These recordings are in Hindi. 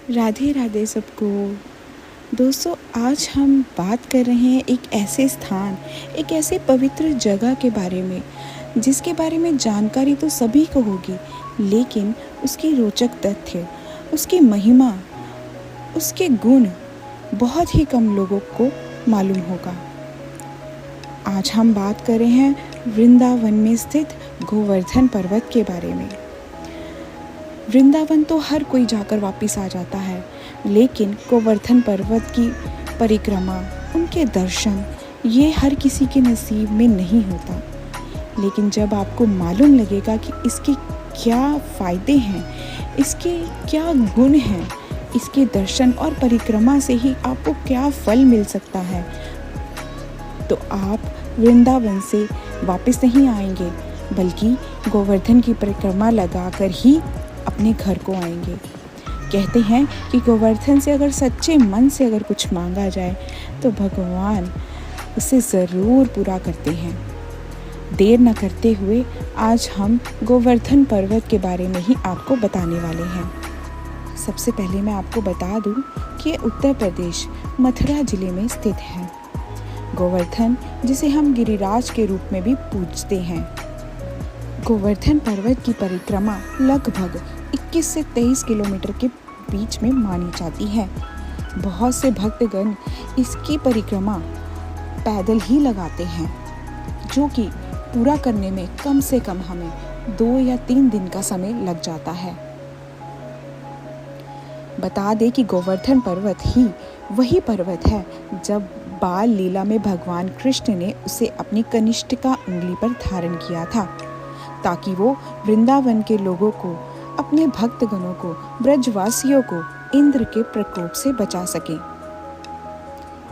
राधे राधे सबको। दोस्तों, आज हम बात कर रहे हैं एक ऐसे स्थान, एक ऐसे पवित्र जगह के बारे में जिसके बारे में जानकारी तो सभी को होगी, लेकिन उसकी रोचक तथ्य, उसकी महिमा, उसके गुण बहुत ही कम लोगों को मालूम होगा। आज हम बात कर रहे हैं वृंदावन में स्थित गोवर्धन पर्वत के बारे में। वृंदावन तो हर कोई जाकर वापस आ जाता है, लेकिन गोवर्धन पर्वत की परिक्रमा, उनके दर्शन, ये हर किसी के नसीब में नहीं होता। लेकिन जब आपको मालूम लगेगा कि इसके क्या फ़ायदे हैं, इसके क्या गुण हैं, इसके दर्शन और परिक्रमा से ही आपको क्या फल मिल सकता है, तो आप वृंदावन से वापस नहीं आएंगे, बल्कि गोवर्धन की परिक्रमा लगाकर ही अपने घर को आएंगे। कहते हैं कि गोवर्धन से अगर सच्चे मन से अगर कुछ मांगा जाए तो भगवान उसे ज़रूर पूरा करते हैं। देर न करते हुए आज हम गोवर्धन पर्वत के बारे में ही आपको बताने वाले हैं। सबसे पहले मैं आपको बता दूं कि ये उत्तर प्रदेश मथुरा जिले में स्थित है। गोवर्धन, जिसे हम गिरिराज के रूप में भी पूजते हैं। गोवर्धन पर्वत की परिक्रमा लगभग 21 से 23 किलोमीटर के बीच में मानी जाती है। बहुत से भक्तगण इसकी परिक्रमा पैदल ही लगाते हैं, जो कि पूरा करने में कम से कम हमें 2 या 3 दिन का समय लग जाता है। बता दें कि गोवर्धन पर्वत ही वही पर्वत है जब बाल लीला में भगवान कृष्ण ने उसे अपनी कनिष्ठिका उंगली पर धारण किया था, ताकि वो वृंदावन के लोगों को, अपने भक्तगणों को, ब्रजवासियों को इंद्र के प्रकोप से बचा सके।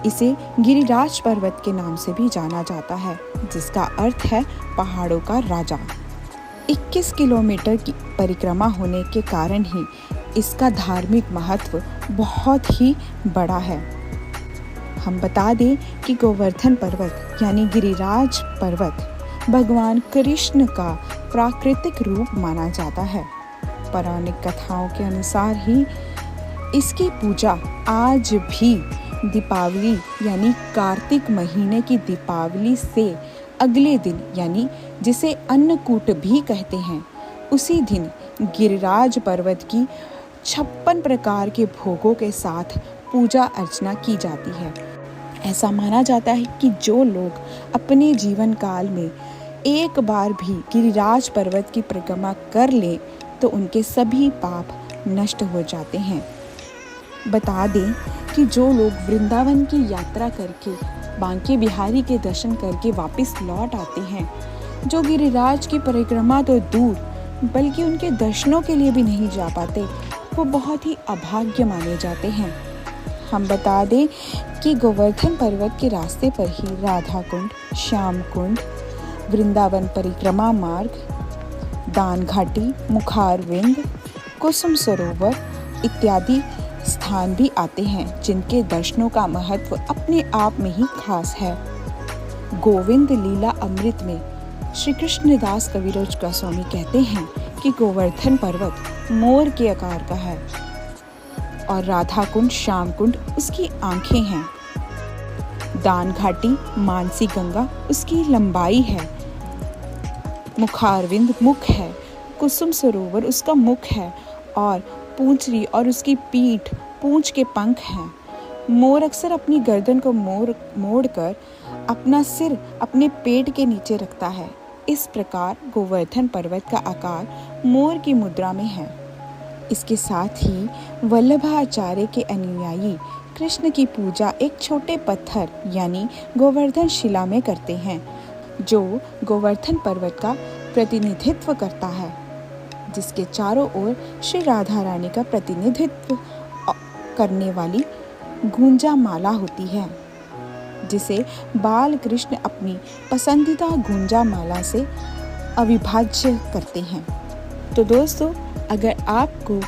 इसे गिरिराज पर्वत के नाम से भी जाना जाता है, जिसका अर्थ है पहाड़ों का राजा। 21 किलोमीटर की परिक्रमा होने के कारण ही इसका धार्मिक महत्व बहुत ही बड़ा है। हम बता दें कि गोवर्धन पर्वत यानी गिरिराज पर्वत भगवान कृष्ण का प्राकृतिक रूप माना जाता है। पौराणिक कथाओं के अनुसार ही इसकी पूजा आज भी दीपावली यानी कार्तिक महीने की दीपावली से अगले दिन, यानी जिसे अन्नकूट भी कहते हैं, उसी दिन गिरिराज पर्वत की 56 प्रकार के भोगों के साथ पूजा अर्चना की जाती है। ऐसा माना जाता है कि जो लोग अपने जीवन काल में एक बार भी गिरिराज पर्वत की परिक्रमा कर लें तो उनके सभी पाप नष्ट हो जाते हैं। बता दें कि जो लोग वृंदावन की यात्रा करके बांके बिहारी के दर्शन करके वापस लौट आते हैं, जो गिरिराज की परिक्रमा तो दूर बल्कि उनके दर्शनों के लिए भी नहीं जा पाते, वो बहुत ही अभाग्य माने जाते हैं। हम बता दें कि गोवर्धन पर्वत के रास्ते पर ही राधा कुंड, श्याम कुंड, वृंदावन परिक्रमा मार्ग, दान घाटी, मुखारविंद, कुसुम सरोवर इत्यादि स्थान भी आते हैं, जिनके दर्शनों का महत्व अपने आप में ही खास है। गोविंद लीला अमृत में श्री कृष्णदास कविराज गोस्वामी कहते हैं कि गोवर्धन पर्वत मोर के आकार का है और राधा कुंड, श्याम कुंड उसकी आंखें हैं। दान घाटी, मानसी गंगा उसकी लंबाई है। मुखारविंद मुख है। कुसुम सरोवर उसका मुख है और पूंछरी और उसकी पीठ, पूंछ के पंख हैं। मोर अक्सर अपनी गर्दन को मोड़कर अपना सिर अपने पेट के नीचे रखता है। इस प्रकार गोवर्धन पर्वत का आकार मोर की मुद्रा में है। इसके साथ ही वल्लभाचार्य के अनुयायी कृष्ण की पूजा एक छोटे पत्थर यानी गोवर्धन शिला में करते हैं, जो गोवर्धन पर्वत का प्रतिनिधित्व करता है, जिसके चारों ओर श्री राधा रानी का प्रतिनिधित्व करने वाली गुंजा माला होती है, जिसे बाल कृष्ण अपनी पसंदीदा गुंजा माला से अविभाज्य करते हैं। तो दोस्तों, अगर आपको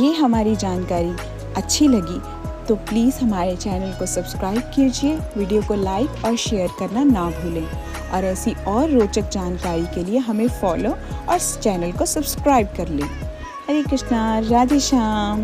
ये हमारी जानकारी अच्छी लगी तो प्लीज़ हमारे चैनल को सब्सक्राइब कीजिए, वीडियो को लाइक और शेयर करना ना भूलें, और ऐसी और रोचक जानकारी के लिए हमें फॉलो और चैनल को सब्सक्राइब कर लें। हरे कृष्णा, राधे श्याम।